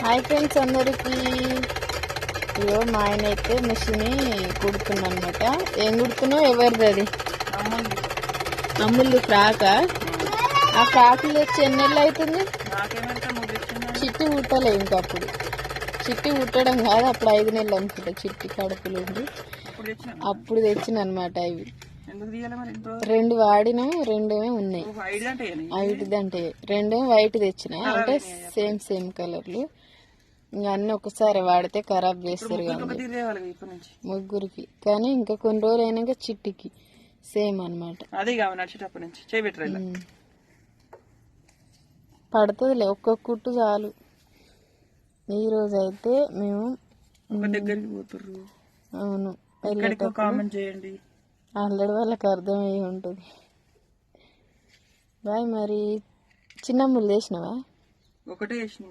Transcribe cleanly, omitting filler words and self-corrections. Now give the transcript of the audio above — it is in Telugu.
హాయ్ ఫ్రెండ్స్ అందరికి. అయ్యో మా ఆయన అయితే మిషన్ కుడుతున్నా అనమాట. ఏం కుడుతున్నావు? ఎవరిది అది? అమ్ములు ఫ్రాక్. ఆ ఫ్రాకులు తెచ్చి ఎన్ని నెలలు అవుతుంది? చిట్టి కుట్టలే ఇంకప్పుడు. చిట్టి కుట్టడం కాదు, అప్పుడు 5 నెలలు అనుకుంటా చిట్టి కడుపులు ఉంది. అప్పుడు తెచ్చిన అనమాట. ఇవి 2 వాడినాం, 2 ఉన్నాయి. ఐటిదంటే 2 వైట్ తెచ్చిన, అంటే సేమ్ కలర్లు. ఇంకా అన్ని ఒకసారి వాడితే ఖరాబ్ చేస్తారు కదా ముగ్గురికి. కానీ ఇంకా కొన్ని రోజులు అయినాక చిట్టికి సేమ్ అనమాట. పడుతుందిలే, ఒక్కొక్క కుట్టు చాలు. ఈ రోజు అయితే మేము దగ్గరికి పోతుర్రు. అవును, కామెంట్ చేయండి. ఆల్రెడీ వాళ్ళకి అర్థమయ్యి ఉంటుంది. బాయ్. మరి చిన్నమ్ములు చేసినవా? ఒకటే చేసిన.